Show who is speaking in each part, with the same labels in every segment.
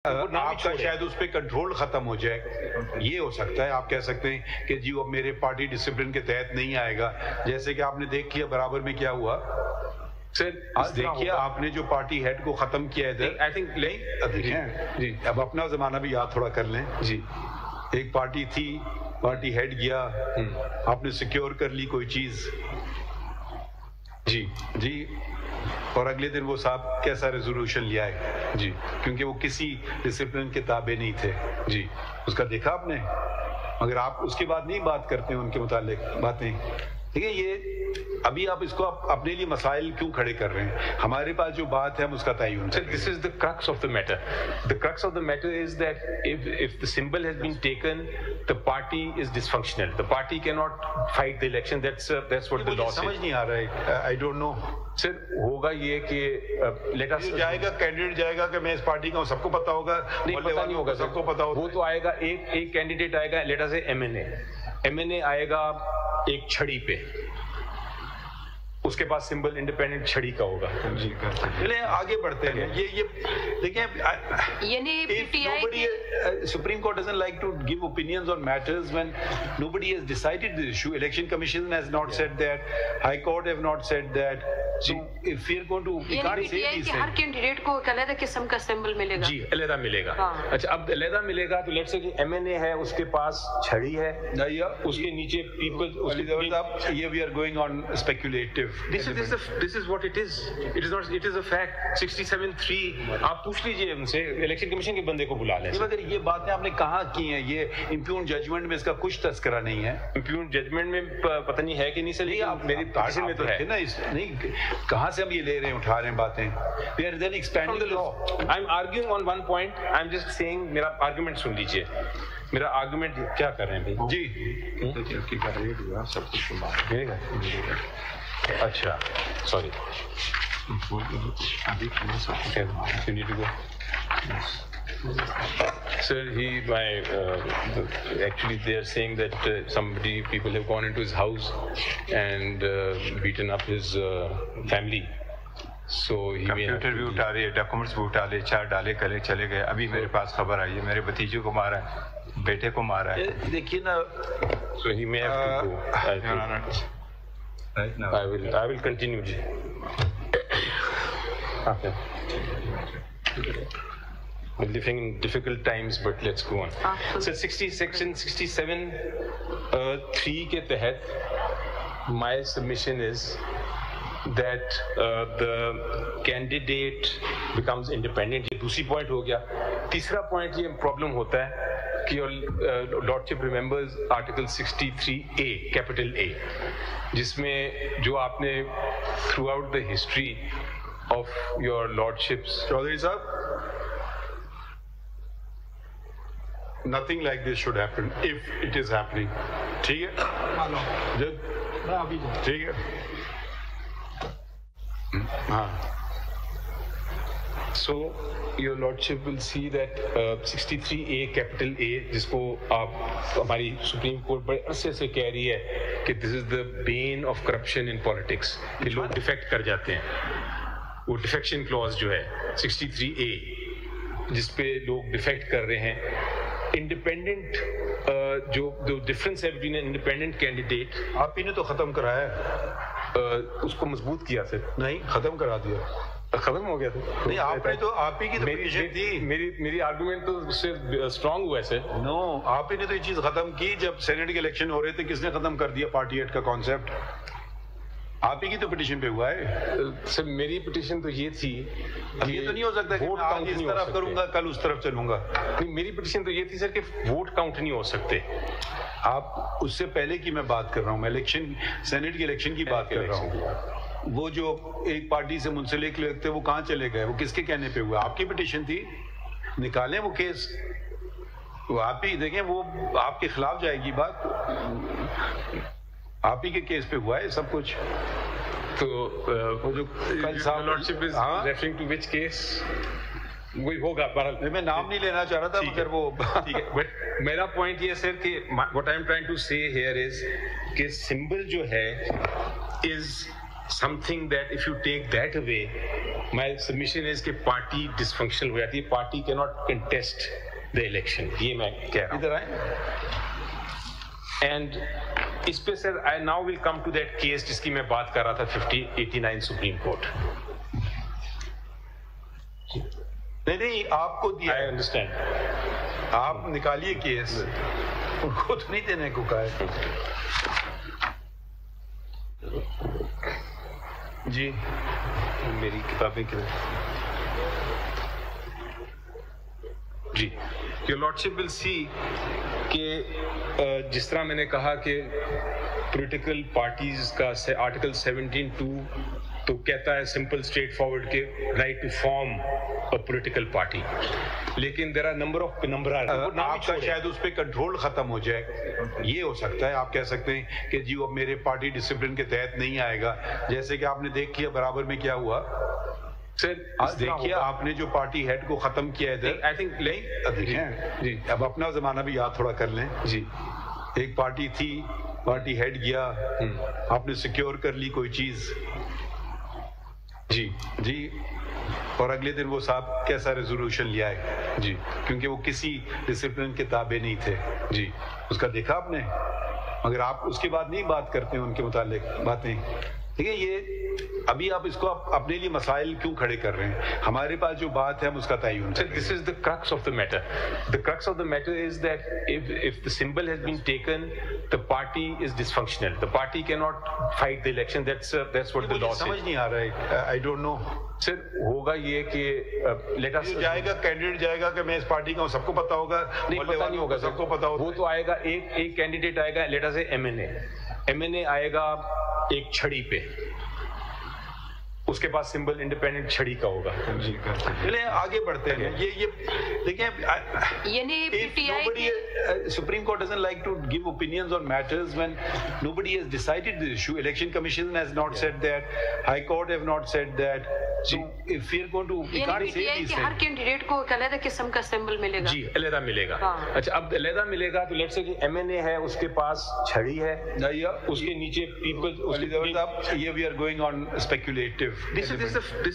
Speaker 1: آپ کا شاید اس پہ کنٹرول ختم ہو جائے، یہ ہو سکتا ہے. آپ کہہ سکتے ہیں کہ جی وہ میرے پارٹی ڈسپلن کے تحت نہیں آئے گا، جیسے کہ آپ نے دیکھ لیا برابر میں کیا ہوا. سر دیکھیے آپ نے جو پارٹی ہیڈ کو ختم کیا ادھر، آئی تھنک دیکھیں جی اب اپنا زمانہ بھی یاد تھوڑا کر لیں. جی ایک پارٹی تھی، پارٹی ہیڈ گیا، آپ نے سیکیور کر لی کوئی چیز، جی اور اگلے دن وہ صاحب کیسا ریزولوشن لیا ہے جی، کیونکہ وہ کسی ڈسپلن کے تابع نہیں تھے جی. اس کا دیکھا آپ نے، مگر آپ اس کے بعد نہیں بات کرتے ہیں ان کے متعلق باتیں. دیکھیں یہ ابھی آپ اس کو اپنے لیے مسائل کیوں کھڑے کر رہے ہیں؟ ہمارے پاس جو بات ہے ہم اس کا تعین کریں.
Speaker 2: This is the crux of the matter. The crux of the matter is that if the symbol has been taken, the party is dysfunctional. The party cannot fight the election. That's what the law says.
Speaker 1: سمجھ نہیں آ رہا ہے. I don't know.
Speaker 2: سر ہوگا یہ کہ let us
Speaker 1: جائے گا candidate جائے گا کہ میں اس پارٹی کا ہوں، سب کو پتا ہوگا.
Speaker 2: نہیں پتا نہیں ہوگا،
Speaker 1: سب کو پتا ہوگا.
Speaker 2: وہ تو آئے گا ایک کینڈیڈیٹ آئے گا، let us say M N A آئے گا ایک چھڑی پہ، اس کے پاس سمبل انڈیپینڈنٹ چھڑی کا ہوگا.
Speaker 1: جی چلیں آگے بڑھتے ہیں. یہ دیکھیں supreme court doesn't like to give opinions on matters when nobody has decided the issue. Election Commission has not said that, High Court have not said that. So if we are going to we can't say these things.
Speaker 3: Hare candidate کو ایک علیحدہ قسم کا symbol ملے گا.
Speaker 2: جی علیحدہ ملے گا. اچھا اب علیحدہ ملے گا تو لیٹس سے کہ ایم این اے ہے، اس کے پاس چھڑی ہے، اس کے نیچے پیپل.
Speaker 1: یہ we are going on speculative.
Speaker 2: This is what it is. It is not. It is a fact. 67-3. آپ پوچھ لیجیے ان سے، الیکشن کمیشن کے بندے کو بلا لیں.
Speaker 1: مگر یہ باتیں آپ نے کہاں کی ہیں؟ یہ امپیون ججمنٹ میں اس کا کچھ تذکرہ نہیں ہے.
Speaker 2: امپیون ججمنٹ میں پتہ نہیں ہے کہ نہیں. سر آپ میری پٹیشن میں تو ہے
Speaker 1: نا. نہیں کہاں سے ہم یہ لے رہے ہیں، اٹھا رہے ہیں باتیں. We are then expanding the law.
Speaker 2: I'm arguing on one point. I'm just saying میرا آرگومنٹ سن لیجیے. میرا آرگومنٹ کیا کر رہے ہیں
Speaker 1: جی؟
Speaker 2: سب کچھ اچھا sorry you need to go. Sir, actually they are saying that people have gone into his house and beaten up his family. So he
Speaker 4: computer بھی اٹھا رہے، ڈاکومنٹس بھی اٹھا لے، چار ڈالے کلے چلے گئے. ابھی میرے پاس خبر آئی ہے میرے بھتیجے کو مارا ہے، بیٹے کو مارا ہے.
Speaker 1: دیکھیے نا،
Speaker 2: so he may have to go. I will continue. Okay. We're living in difficult times, but let's go on. So section 67(3) کے تحت my submission is that the candidate becomes independent. یہ دوسری پوائنٹ ہو گیا. تیسرا پوائنٹ یہ problem ہوتا ہے کہ lordship remembers article 63A capital A، جس میں جو آپ نے throughout the history of your lordships.
Speaker 1: Chaudhry صاحب، nothing like this should happen if it is happening. ٹھیک ہے ٹھیک ہے ہاں.
Speaker 2: So your lordship will see that 63A capital A، جس کو آپ ہماری سپریم کورٹ بڑے عرصے سے کہہ رہی ہے کہ this is the bane of corruption in politics، کہ لوگ ڈیفیکٹ کر جاتے ہیں. وہ ڈیفیکشن کلوز جو ہے 63A، جس پہ لوگ ڈیفیکٹ کر رہے ہیں. انڈیپینڈنٹ جو ڈفرینس ہے بٹوین انڈیپینڈنٹ کینڈیڈیٹ،
Speaker 1: آپ ہی نے تو ختم کرایا ہے.
Speaker 2: اس کو مضبوط کیا سر.
Speaker 1: نہیں ختم کرا دیا،
Speaker 2: ختم ہو گیا تھا.
Speaker 1: نہیں آپ نے تو، آپ ہی کی پٹیشن تھی.
Speaker 2: میری آرگومنٹ تو اس سے اسٹرانگ ہوا ہے سر.
Speaker 1: نو، آپ ہی نے تو یہ چیز ختم کی جب سینٹ کے الیکشن ہو رہے تھے. کس نے ختم کر دیا پارٹی ہیڈ کا کانسیپٹ؟ آپ ہی کی تو پٹیشن پہ ہوا ہے.
Speaker 2: سر میری پٹیشن تو یہ تھی،
Speaker 1: یہ تو نہیں ہو سکتا کہ میں آج اس طرف کروں گا کل اس طرف چلوں گا.
Speaker 2: نہیں، میری پٹیشن تو یہ تھی سر کہ ووٹ کاؤنٹ نہیں ہو سکتے.
Speaker 1: آپ اس سے پہلے کی میں بات کر رہا ہوں، میں الیکشن سینٹ کے الیکشن کی بات کر رہا ہوں. وہ جو ایک پارٹی سے منسلک لگتے وہ کہاں چلے گئے؟ وہ کس کے کہنے پہ ہوا؟ آپ کی پٹیشن تھی. نکالیں وہ کیس، وہ آپ ہی دیکھیں، وہ آپ کے خلاف جائے گی بات. آپ ہی کے کیس پہ ہوا ہے سب کچھ.
Speaker 2: تو وہ جو کل صاحب lordship is referring to which case وہی ہوگا.
Speaker 1: میں نام نہیں لینا چاہ رہا تھا مگر وہ
Speaker 2: ٹھیک ہے. بٹ میرا پوائنٹ یہ سر کہ what I am trying to say here is کہ سمبل جو ہے از something that if you take that away, my submission is کہ party dysfunctional ہو جاتی ہے, party cannot contest the election. یہ میں کہہ رہا ہوں.
Speaker 1: ادھر آئیں.
Speaker 2: And اس پہ سر I now will come to that case جس کی میں بات کر رہا تھا 5089 سپریم کورٹ.
Speaker 1: نہیں آپ کو دیا.
Speaker 2: I understand.
Speaker 1: آپ نکالیے کیس, ان کو تو نہیں دینے کو کہا ہے. جی
Speaker 2: میری کتابیں کیا جی Your Lordship will see کہ جس طرح میں نے کہا کہ پولیٹیکل پارٹیز کا آرٹیکل 17(2) تو کہتا ہے سمپل اسٹریٹ فارورڈ کے right to form a political party, لیکن دیر آر نمبر آف
Speaker 1: آپ کا شاید اس پہ کنٹرول ختم ہو جائے. یہ ہو سکتا ہے, آپ کہہ سکتے ہیں کہ جی اب میرے پارٹی ڈسپلن کے تحت نہیں آئے گا, جیسے کہ آپ نے دیکھ لیا برابر میں کیا ہوا. سر دیکھیے آپ نے جو پارٹی ہیڈ کو ختم کیا ادھر,
Speaker 2: آئی تھنک
Speaker 1: دیکھیں جی اب اپنا زمانہ بھی یاد تھوڑا کر لیں.
Speaker 2: جی
Speaker 1: ایک پارٹی تھی, پارٹی ہیڈ گیا, آپ نے سیکیور کر لی کوئی چیز جی اور اگلے دن وہ صاحب کیسا ریزولوشن لیا ہے جی, کیونکہ وہ کسی ڈسپلن کے تابع نہیں تھے جی, اس کا دیکھا آپ نے, مگر آپ اس کے بعد نہیں بات کرتے ہیں ان کے متعلق باتیں. دیکھیں یہ ابھی آپ اس کو اپنے لیے مسائل کیوں کھڑے کر رہے ہیں, ہمارے پاس جو بات ہے ہم اس کا تعین کریں.
Speaker 2: This is the crux of the matter. The crux of the matter is that if the symbol has been taken, the party is dysfunctional. The party cannot fight the election. That's what the law says.
Speaker 1: سمجھ نہیں آ رہا ہے, I don't know.
Speaker 2: سر ہوگا یہ کہ let us
Speaker 1: جائے گا candidate جائے گا کہ میں اس پارٹی کا ہوں, سب کو پتا ہوگا.
Speaker 2: نہیں پتا نہیں ہوگا,
Speaker 1: سب کو پتا ہوگا.
Speaker 2: وہ تو آئے گا ایک کینڈیڈیٹ آئے گا, let us say MNA آئے گا ایک چھڑی پہ, اس کے پاس سمبل انڈیپینڈنٹ چھڑی کا ہوگا.
Speaker 1: چلیں آگے بڑھتے ہیں. یہ دیکھیں, Supreme Court doesn't like to give opinions on matters when nobody has decided the issue. Election Commission has not said that, High Court have not said that. So if we are going to, we can't say these things.
Speaker 3: Hare candidate کو ایک علیحدہ قسم کا symbol ملے گا.
Speaker 2: جی علیحدہ ملے گا. اچھا اب علیحدہ ملے گا تو لیٹس سے کہ MNA ہے, اس کے پاس چھڑی ہے, اس کے نیچے پیپل,
Speaker 1: یہ we are going on speculative.
Speaker 2: This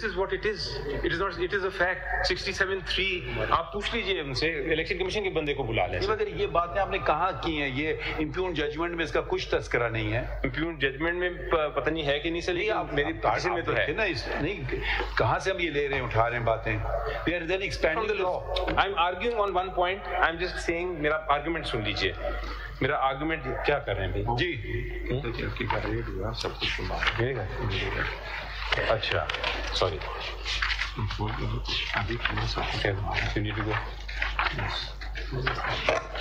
Speaker 2: is what it is. It is a fact. 67(3) آپ پوچھ لیجئے ان سے, الیکشن کمیشن کے بندے کو بلا لیں.
Speaker 1: مگر یہ باتیں آپ نے کہاں کی ہیں, یہ امپیون ججمنٹ میں اس کا کچھ تذکرہ نہیں ہے.
Speaker 2: امپیون ججمنٹ میں پتہ نہیں ہے کہ نہیں سر, میری پارٹی میں تو ہے نا.
Speaker 1: نہیں کہاں سے ہم یہ لے رہے ہیں, اٹھا رہے ہیں باتیں. We are then expanding the law.
Speaker 2: I'm arguing on one point. I'm just saying میرا آرگومنٹ سن لیجئے. میرا آرگومنٹ کیا کر رہے ہیں
Speaker 1: جی
Speaker 2: سب کچھ ملے گا. اچھا sorry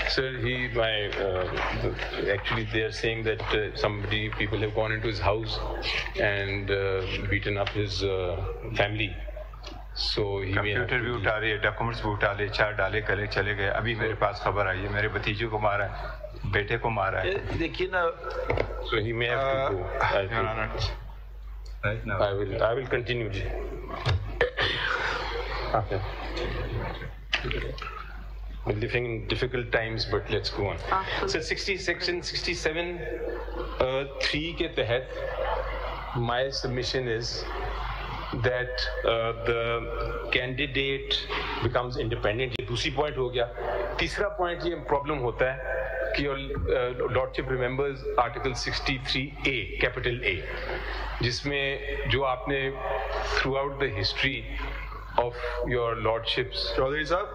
Speaker 2: Sir, actually they are saying that people have gone into his house and beaten up his family. So he
Speaker 4: computer بھی اٹھا رہے, ڈاکومنٹس بھی اٹھا لے, 4 ڈالے کلے چلے گئے. ابھی میرے پاس خبر آئی ہے میرے بھتیجے کو مارا ہے, بیٹے کو مارا ہے.
Speaker 1: دیکھیے نا,
Speaker 2: so he may have to go. I will continue. Okay. We're living in difficult times, but let's go on. So section 67(3) کے تحت my submission is that the candidate becomes independent. یہ دوسری پوائنٹ ہو گیا. تیسرا پوائنٹ یہ problem ہوتا ہے کہ Lordship remembers Article 63A, capital A, جس میں جو آپ نے through out the history of your Lordships.
Speaker 1: Chaudhry صاحب,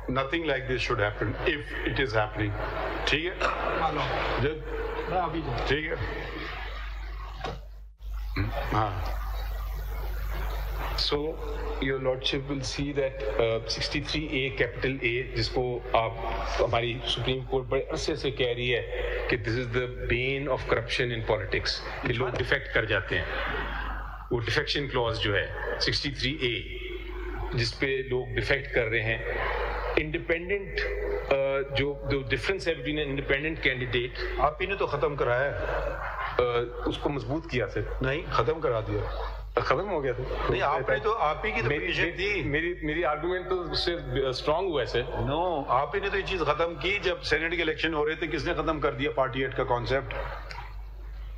Speaker 1: nothing like this should happen if it is happening. ٹھیک ہے, ٹھیک ہے, ہاں.
Speaker 2: So your Lordship will see that 63A, capital A, جس کو آپ ہماری سپریم کورٹ بڑے عرصے سے کہہ رہی ہے کہ this is the bane of corruption in politics, کہ لوگ ڈیفیکٹ کر جاتے ہیں. وہ ڈیفیکشن کلوز جو ہے 63A, جس پہ لوگ ڈیفیکٹ کر رہے ہیں. انڈیپینڈنٹ جو ڈفرینس ہے بٹوین انڈیپینڈنٹ کینڈیڈیٹ,
Speaker 1: آپ ہی نے تو ختم کرایا ہے.
Speaker 2: اس کو مضبوط کیا تھا.
Speaker 1: نہیں, ختم کرا دیا,
Speaker 2: ختم ہو گیا تھا.
Speaker 1: نہیں, آپ نے تو, آپ ہی کی تو پوزیشن تھی.
Speaker 2: میری آرگومنٹ تو اس سے اسٹرانگ ہوا ہے سر.
Speaker 1: نو, آپ ہی نے تو یہ چیز ختم کی. جب سینٹ کے الیکشن ہو رہے تھے, کس نے ختم کر دیا پارٹی ہیڈ کا کانسیپٹ؟